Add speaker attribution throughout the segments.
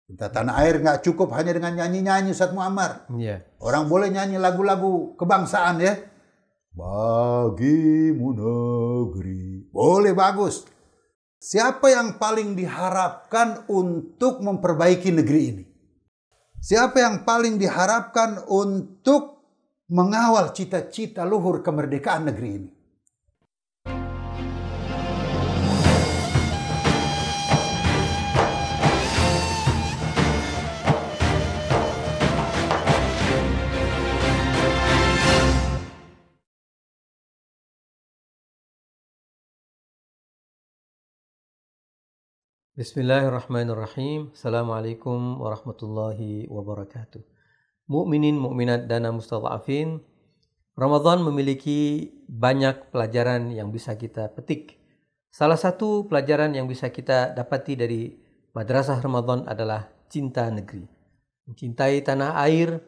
Speaker 1: Kita tanah air nggak cukup hanya dengan nyanyi-nyanyi, Ustaz Muammar.
Speaker 2: Iya.
Speaker 1: Orang boleh nyanyi lagu-lagu kebangsaan ya. Bagimu negeri. Boleh, bagus. Siapa yang paling diharapkan untuk memperbaiki negeri ini? Siapa yang paling diharapkan untuk mengawal cita-cita luhur kemerdekaan negeri ini?
Speaker 2: Bismillahirrahmanirrahim. Assalamualaikum warahmatullahi wabarakatuh. Mukminin, mukminat, dan mustadhafin, Ramadan memiliki banyak pelajaran yang bisa kita petik. Salah satu pelajaran yang bisa kita dapati dari Madrasah Ramadan adalah cinta negeri. Mencintai tanah air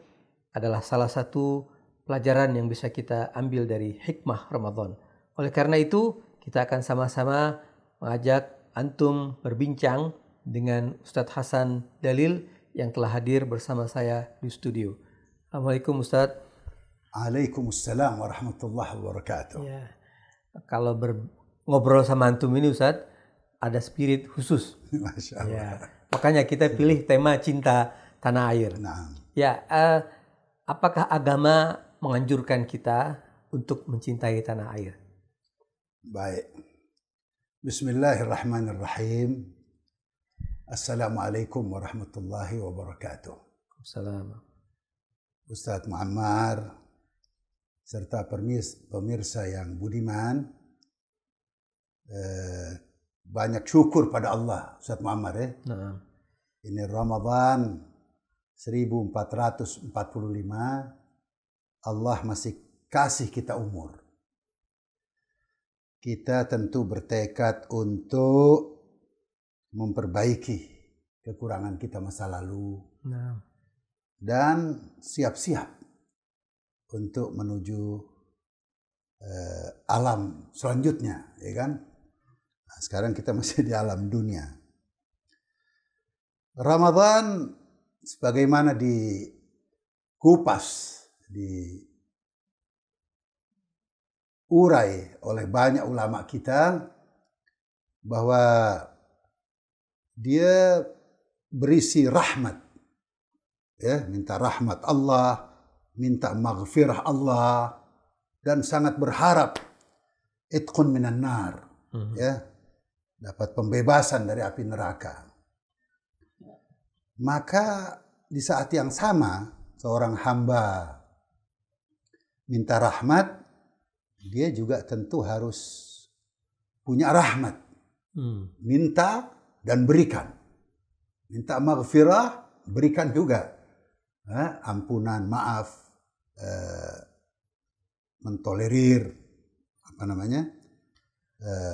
Speaker 2: adalah salah satu pelajaran yang bisa kita ambil dari hikmah Ramadan. Oleh karena itu, kita akan sama-sama mengajak antum berbincang dengan Ustadz Hasan Dalil yang telah hadir bersama saya di studio. Assalamualaikum Ustadz.
Speaker 1: Waalaikumsalam warahmatullahi wabarakatuh.
Speaker 2: Ya, kalau ngobrol sama antum ini Ustadz, ada spirit khusus.
Speaker 1: Masya Allah.
Speaker 2: Ya, makanya kita pilih tema cinta tanah air.
Speaker 1: Nah.
Speaker 2: Ya, apakah agama menganjurkan kita untuk mencintai tanah air?
Speaker 1: Baik. Bismillahirrahmanirrahim. Assalamualaikum warahmatullahi wabarakatuh.
Speaker 2: Assalamualaikum.
Speaker 1: Ustadz Muammar serta pemirsa yang budiman, banyak syukur pada Allah, Ustadz Muammar ya.
Speaker 2: Nah.
Speaker 1: Ini Ramadan 1445, Allah masih kasih kita umur. Kita tentu bertekad untuk memperbaiki kekurangan kita masa lalu.
Speaker 2: Nah.
Speaker 1: Dan siap-siap untuk menuju alam selanjutnya, ya kan? Nah, sekarang kita masih di alam dunia. Ramadan sebagaimana dikupas, diurai oleh banyak ulama kita bahwa dia berisi rahmat. Ya, minta rahmat Allah, minta maghfirah Allah, dan sangat berharap itqun minan nar, ya, dapat pembebasan dari api neraka. Maka di saat yang sama seorang hamba minta rahmat, dia juga tentu harus punya rahmat. Minta dan berikan. Minta maghfirah, berikan juga. Ampunan, maaf, mentolerir,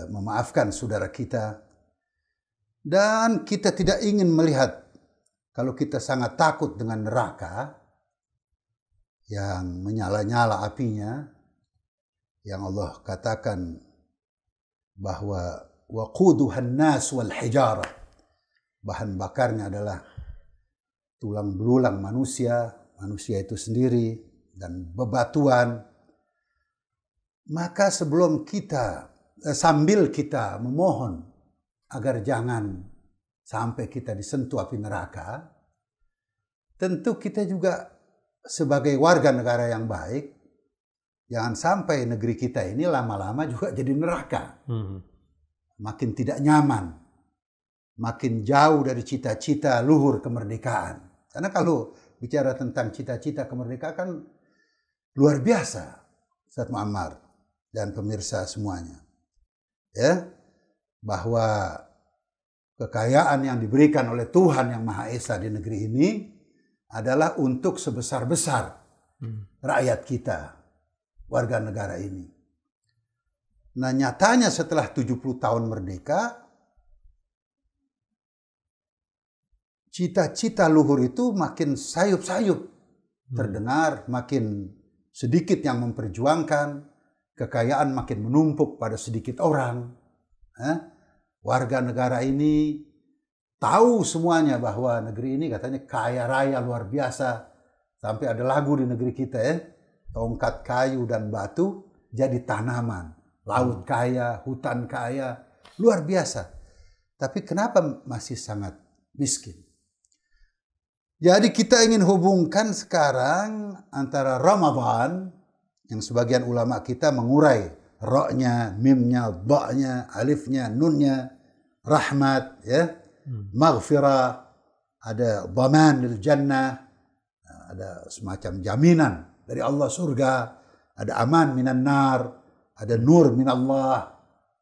Speaker 1: memaafkan saudara kita. Dan kita tidak ingin melihat kalau kita sangat takut dengan neraka yang menyala-nyala apinya, yang Allah katakan bahwa waquduhan nas wal hijarah, bahan bakarnya adalah tulang belulang manusia itu sendiri, dan bebatuan. Maka sambil kita memohon agar jangan sampai kita disentuh api neraka, tentu kita juga sebagai warga negara yang baik, jangan sampai negeri kita ini lama-lama juga jadi neraka. Makin tidak nyaman, makin jauh dari cita-cita luhur kemerdekaan. Karena kalau bicara tentang cita-cita kemerdekaan kan luar biasa, Ustadz Muammar dan pemirsa semuanya. Ya, bahwa kekayaan yang diberikan oleh Tuhan Yang Maha Esa di negeri ini adalah untuk sebesar-besar rakyat kita, warga negara ini. Nah, nyatanya setelah 70 tahun merdeka, cita-cita luhur itu makin sayup-sayup terdengar, makin sedikit yang memperjuangkan, kekayaan makin menumpuk pada sedikit orang. Warga negara ini tahu semuanya bahwa negeri ini katanya kaya raya luar biasa. Sampai ada lagu di negeri kita ya, tongkat kayu dan batu jadi tanaman. Laut kaya, hutan kaya, luar biasa. Tapi kenapa masih sangat miskin? Jadi kita ingin hubungkan sekarang antara Ramadan, yang sebagian ulama kita mengurai ro-nya, mimnya, ba-nya, alifnya, nunnya, rahmat, ya, maghfirah, ada dhaman lil jannah, ada semacam jaminan dari Allah surga, ada aman minan nar, ada nur min Allah.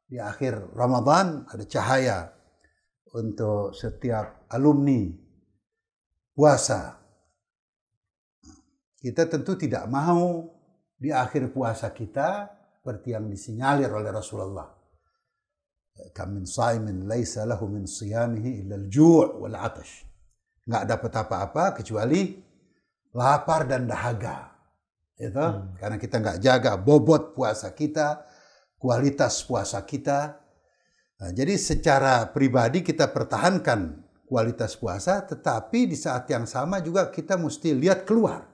Speaker 1: Di akhir Ramadan ada cahaya untuk setiap alumni puasa. Kita tentu tidak mau di akhir puasa kita seperti yang disinyalir oleh Rasulullah. Kam min shaimin laisa lahu min siyamihi illa al-ju' wal 'atash. Enggak dapat apa-apa kecuali lapar dan dahaga. Itu karena kita enggak jaga bobot puasa kita, kualitas puasa kita. Nah, jadi secara pribadi kita pertahankan kualitas puasa, tetapi di saat yang sama juga kita mesti lihat keluar.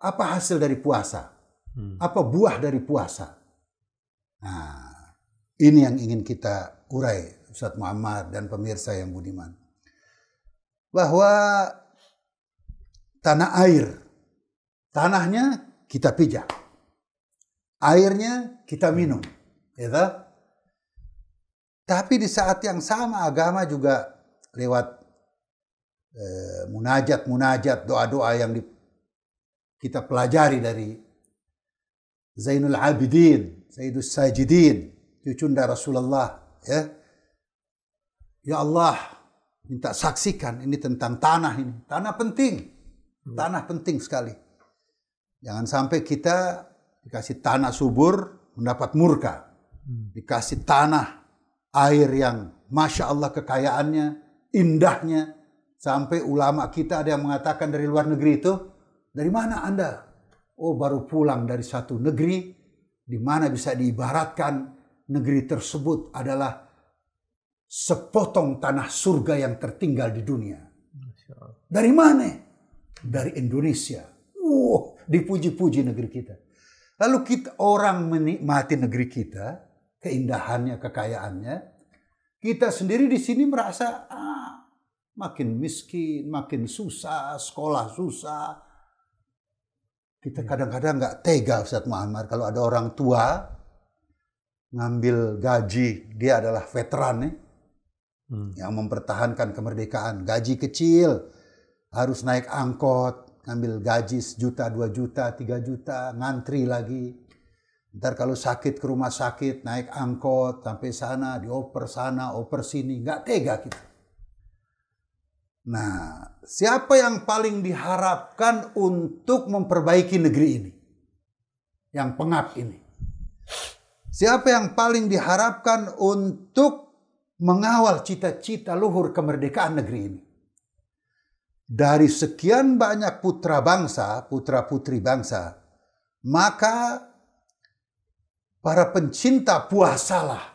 Speaker 1: Apa hasil dari puasa? Apa buah dari puasa? Nah, ini yang ingin kita urai, Ustaz Muhammad dan pemirsa yang budiman. Bahwa tanah air, tanahnya kita pijak, airnya kita minum, gitu. Tapi di saat yang sama agama juga lewat munajat, doa-doa yang kita pelajari dari Zainul Abidin, Sayyidus Sajidin, cucunda Rasulullah, ya. Ya Allah, minta saksikan ini tentang tanah ini. Tanah penting sekali. Jangan sampai kita dikasih tanah subur mendapat murka. Dikasih tanah air yang Masya Allah kekayaannya, indahnya. Sampai ulama kita ada yang mengatakan dari luar negeri itu, dari mana Anda? Oh, baru pulang dari satu negeri di mana bisa diibaratkan negeri tersebut adalah sepotong tanah surga yang tertinggal di dunia. Dari mana? Dari Indonesia. Dipuji-puji negeri kita. Lalu kita orang menikmati negeri kita, keindahannya, kekayaannya. Kita sendiri di sini merasa makin miskin, makin susah, sekolah susah. Kita kadang-kadang nggak tega, Ustaz Muhammad, kalau ada orang tua ngambil gaji, dia adalah veteran nih, yang mempertahankan kemerdekaan. Gaji kecil, harus naik angkot, ngambil gaji 1 juta, 2 juta, 3 juta, ngantri lagi. Ntar kalau sakit ke rumah sakit, naik angkot, sampai sana, oper sini, nggak tega kita. Nah, siapa yang paling diharapkan untuk memperbaiki negeri ini? Yang pengap ini. Siapa yang paling diharapkan untuk mengawal cita-cita luhur kemerdekaan negeri ini? Dari sekian banyak putra bangsa, putra-putri bangsa, maka para pencinta puasalah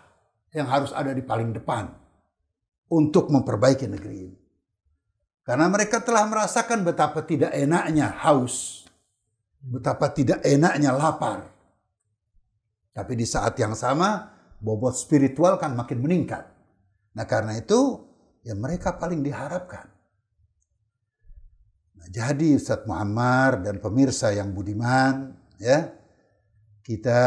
Speaker 1: yang harus ada di paling depan untuk memperbaiki negeri ini. Karena mereka telah merasakan betapa tidak enaknya haus, betapa tidak enaknya lapar. Tapi di saat yang sama, bobot spiritual kan makin meningkat. Nah, karena itu, ya mereka paling diharapkan. Nah, jadi Ustaz Muhammad dan pemirsa yang budiman, ya, kita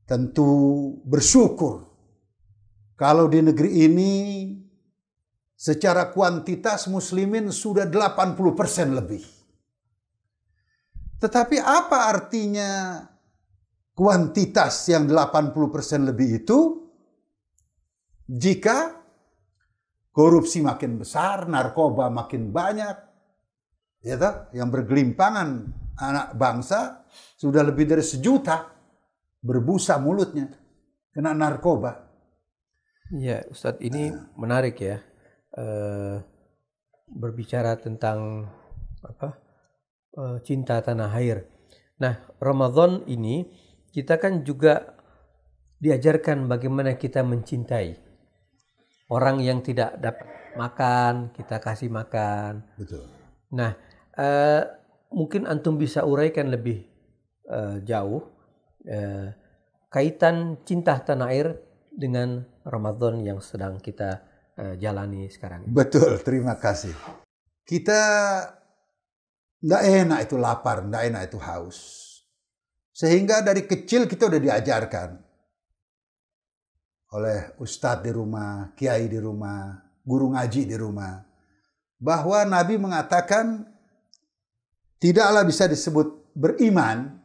Speaker 1: tentu bersyukur kalau di negeri ini secara kuantitas muslimin sudah 80% lebih. Tetapi apa artinya kuantitas yang 80% lebih itu jika korupsi makin besar, narkoba makin banyak, ya toh, yang bergelimpangan anak bangsa sudah lebih dari 1 juta berbusa mulutnya kena narkoba.
Speaker 2: Ya, Ustadz, ini menarik ya. Berbicara tentang cinta tanah air. Nah, Ramadan ini kita kan juga diajarkan bagaimana kita mencintai. Orang yang tidak dapat makan, kita kasih makan.
Speaker 1: Betul.
Speaker 2: Nah, mungkin antum bisa uraikan lebih jauh kaitan cinta tanah air dengan Ramadan yang sedang kita jalani sekarang.
Speaker 1: Betul, terima kasih. Kita nggak enak itu lapar, nggak enak itu haus. Sehingga dari kecil kita udah diajarkan oleh ustadz di rumah, kiai di rumah, guru ngaji di rumah, bahwa Nabi mengatakan tidaklah bisa disebut beriman,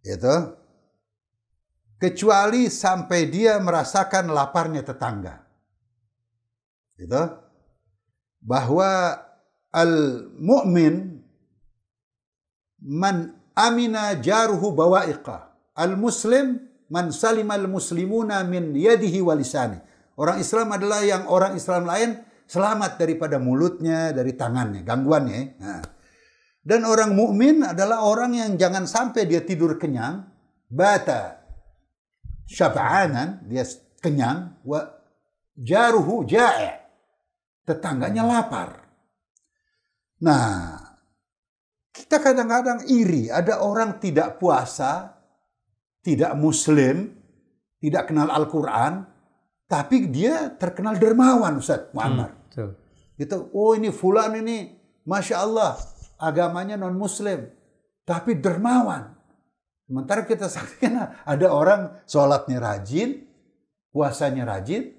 Speaker 1: itu kecuali sampai dia merasakan laparnya tetangga. Itu bahwa al-mu'min man amina jaruhu bawa'iqa, al-muslim man salimal muslimuna min yadihi wa lisani. Orang Islam adalah yang orang Islam lain selamat daripada mulutnya, dari tangannya, gangguannya. Nah. Dan orang mukmin adalah orang yang jangan sampai dia tidur kenyang, bata syab'anan, dia kenyang, wa jaruhu ja'i', tetangganya lapar. Nah, kita kadang-kadang iri, ada orang tidak puasa, tidak muslim, tidak kenal Al-Quran, tapi dia terkenal dermawan, Ustaz Muhammad. Gitu, oh ini fulan ini, Masya Allah, agamanya non-muslim, tapi dermawan. Sementara kita saksikan ada orang sholatnya rajin, puasanya rajin,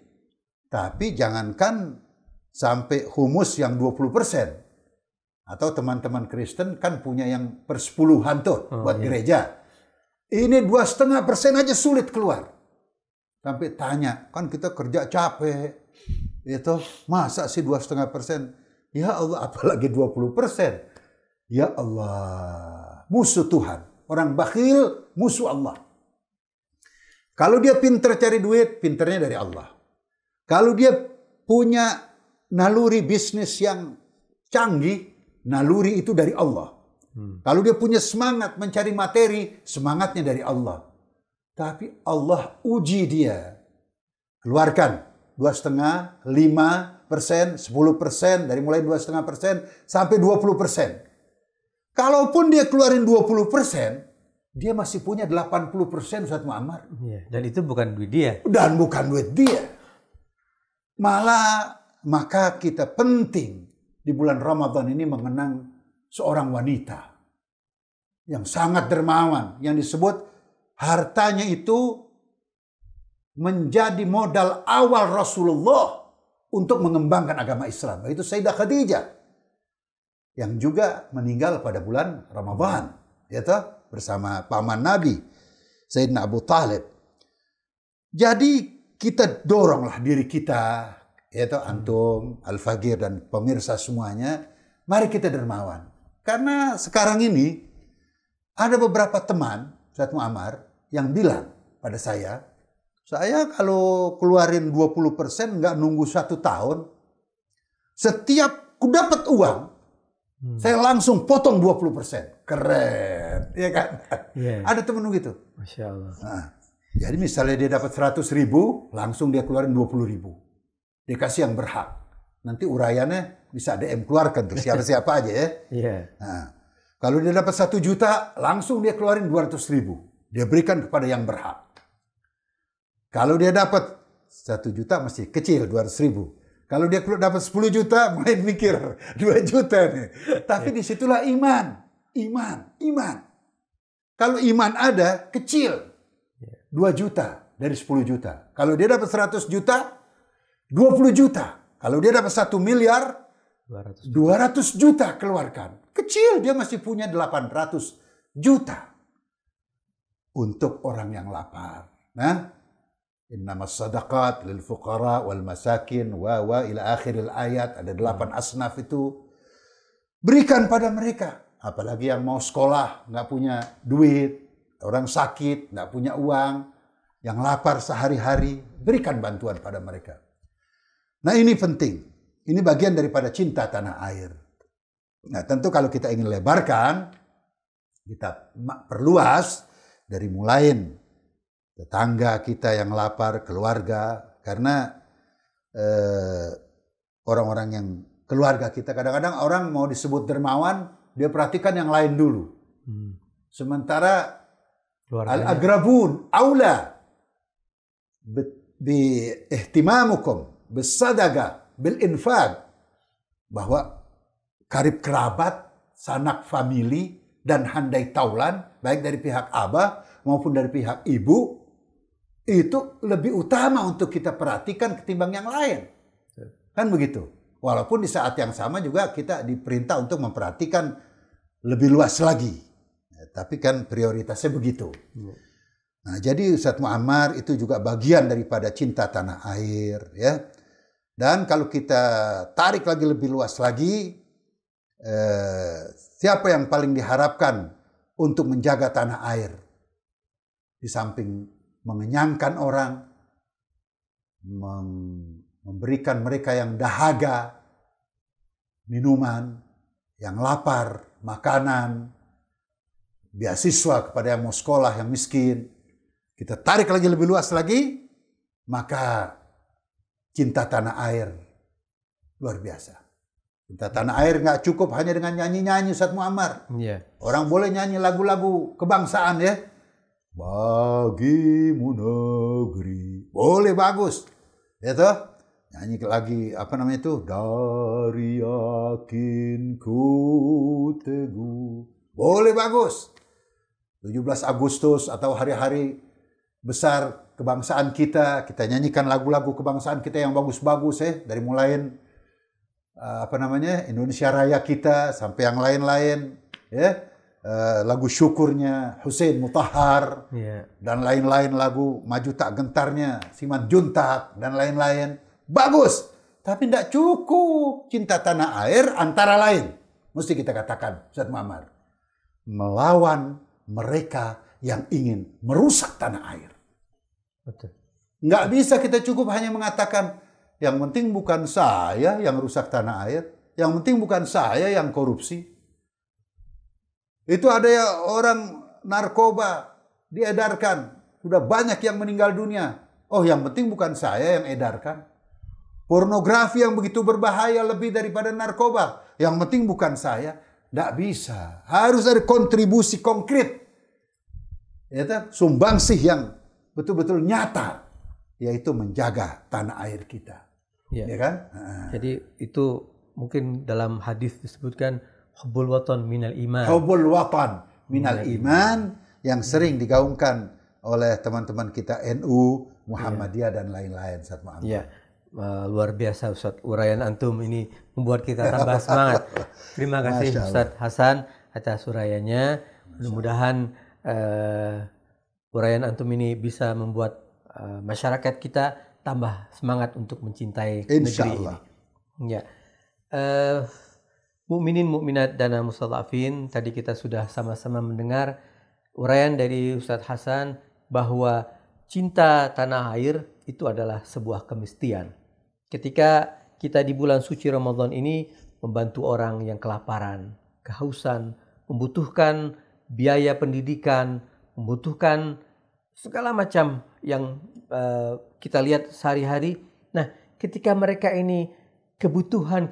Speaker 1: tapi jangankan sampai humus yang 20%. Atau teman-teman Kristen kan punya yang persepuluhan tuh buat gereja. Ini 2,5% aja sulit keluar. Sampai tanya, kan kita kerja capek. Itu masa sih 2,5%? Ya Allah, apalagi 20%. Ya Allah, musuh Tuhan. Orang bakhil, musuh Allah. Kalau dia pinter cari duit, pinternya dari Allah. Kalau dia punya naluri bisnis yang canggih, naluri itu dari Allah. Kalau dia punya semangat mencari materi, semangatnya dari Allah. Tapi Allah uji dia. Keluarkan 2,5%, 5%, 10%, dari mulai 2,5% sampai 20%. Kalaupun dia keluarin 20%, dia masih punya 80% Ustaz Muammar.
Speaker 2: Dan itu bukan duit dia.
Speaker 1: Dan bukan duit dia. Malah maka kita penting di bulan Ramadan ini mengenang seorang wanita yang sangat dermawan, yang disebut hartanya itu menjadi modal awal Rasulullah untuk mengembangkan agama Islam. Itu Sayyidah Khadijah yang juga meninggal pada bulan Ramadan, yaitu bersama paman Nabi Sayyidina Abu Talib. Jadi kita doronglah diri kita, yaitu antum, Al-Fagir dan pemirsa semuanya, mari kita dermawan. Karena sekarang ini ada beberapa teman Ustaz Muammar yang bilang pada saya kalau keluarin 20% nggak nunggu 1 tahun, setiap ku dapat uang, saya langsung potong 20%. Keren, ya kan? Ada temen gitu.
Speaker 2: Masya Allah.
Speaker 1: Nah, jadi misalnya dia dapat 100.000, langsung dia keluarin 20.000. Dikasih yang berhak. Nanti uraiannya bisa DM keluarkan tuh siapa-siapa aja ya. Nah, kalau dia dapat 1 juta, langsung dia keluarin 200.000. Dia berikan kepada yang berhak. Kalau dia dapat 1 juta masih kecil, 200.000. Kalau dia dapat 10 juta, mulai mikir 2 juta nih. Tapi disitulah iman. Kalau iman ada, kecil. 2 juta dari 10 juta. Kalau dia dapat 100 juta, 20 juta. Kalau dia dapat 1 miliar, 200 juta keluarkan. Kecil, dia masih punya 800 juta. Untuk orang yang lapar. Nah, innamas sadaqat lil fuqara wal masakin wa ila akhiril ayat. Ada 8 asnaf itu. Berikan pada mereka. Apalagi yang mau sekolah, nggak punya duit. Orang sakit, nggak punya uang. Yang lapar sehari-hari. Berikan bantuan pada mereka. Nah ini penting. Ini bagian daripada cinta tanah air. Nah tentu kalau kita ingin lebarkan, kita perluas dari mulain tetangga kita yang lapar, keluarga. Karena orang-orang yang keluarga kita, kadang-kadang orang mau disebut dermawan, dia perhatikan yang lain dulu. Sementara al-agrabun aula bi ihtimamukum bisadaga bil infaq, bahwa karib kerabat, sanak famili, dan handai taulan, baik dari pihak abah maupun dari pihak ibu, itu lebih utama untuk kita perhatikan ketimbang yang lain. Kan begitu. Walaupun di saat yang sama juga kita diperintah untuk memperhatikan lebih luas lagi. Tapi kan prioritasnya begitu. Nah, jadi Ustadz Muammar itu juga bagian daripada cinta tanah air, ya. Dan kalau kita tarik lagi lebih luas lagi, siapa yang paling diharapkan untuk menjaga tanah air? Di samping mengenyangkan orang, memberikan mereka yang dahaga minuman, yang lapar makanan, beasiswa kepada yang mau sekolah, yang miskin. Kita tarik lagi lebih luas lagi, maka cinta tanah air luar biasa. Cinta tanah air nggak cukup hanya dengan nyanyi-nyanyi, Ustadz Muammar. Orang boleh nyanyi lagu-lagu kebangsaan, ya. Bagimu negeri, boleh, bagus, ya toh. Nyanyi lagi apa namanya itu, dari yakinku teguh, boleh, bagus. 17 Agustus atau hari-hari besar kebangsaan kita nyanyikan lagu-lagu kebangsaan kita yang bagus-bagus, ya, dari mulai apa namanya Indonesia Raya kita sampai yang lain-lain, ya. Lagu syukurnya Hussein Mutahar, dan lain-lain, lagu Maju Tak Gentarnya Siman Juntak, dan lain-lain, bagus. Tapi tidak cukup. Cinta tanah air antara lain, mesti kita katakan, Ustadz Muammar, melawan mereka yang ingin merusak tanah air.
Speaker 2: Betul.
Speaker 1: Nggak bisa kita cukup hanya mengatakan, yang penting bukan saya yang rusak tanah air, yang penting bukan saya yang korupsi. Itu ada ya orang narkoba diedarkan, sudah banyak yang meninggal dunia. Oh, yang penting bukan saya yang edarkan. Pornografi yang begitu berbahaya lebih daripada narkoba, yang penting bukan saya. Tidak bisa. Harus ada kontribusi konkret, ya, sumbangsih yang betul-betul nyata, yaitu menjaga tanah air kita. Ya kan?
Speaker 2: Jadi itu mungkin dalam hadis disebutkan hubbul watan minal iman.
Speaker 1: Hubbul watan minal iman, yang sering digaungkan oleh teman-teman kita NU, Muhammadiyah, dan lain-lain, Ustadz Muhammad.
Speaker 2: Ya, luar biasa Ustadz, uraian antum ini membuat kita tambah semangat. Terima kasih Ustadz Hasan atas uraiannya. Mudah-mudahan uraian antum ini bisa membuat masyarakat kita tambah semangat untuk mencintai negeri ini. Ya. Mukminin mukminat dan mustadhafin, tadi kita sudah sama-sama mendengar uraian dari Ustadz Hasan bahwa cinta tanah air itu adalah sebuah kemestian. Ketika kita di bulan suci Ramadan ini membantu orang yang kelaparan, kehausan, membutuhkan biaya pendidikan, membutuhkan segala macam yang kita lihat sehari-hari. Nah, ketika mereka ini kebutuhan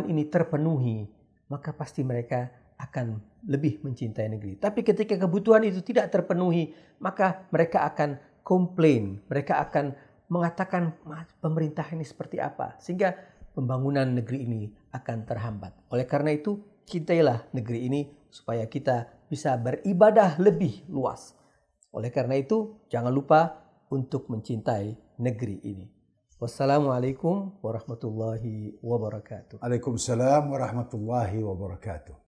Speaker 2: ini terpenuhi, maka pasti mereka akan lebih mencintai negeri. Tapi ketika kebutuhan itu tidak terpenuhi, maka mereka akan komplain, mereka akan mengatakan pemerintah ini seperti apa, sehingga pembangunan negeri ini akan terhambat. Oleh karena itu, cintailah negeri ini supaya kita bisa beribadah lebih luas. Oleh karena itu, jangan lupa untuk mencintai negeri ini. Wassalamualaikum warahmatullahi wabarakatuh.
Speaker 1: Waalaikumsalam warahmatullahi wabarakatuh.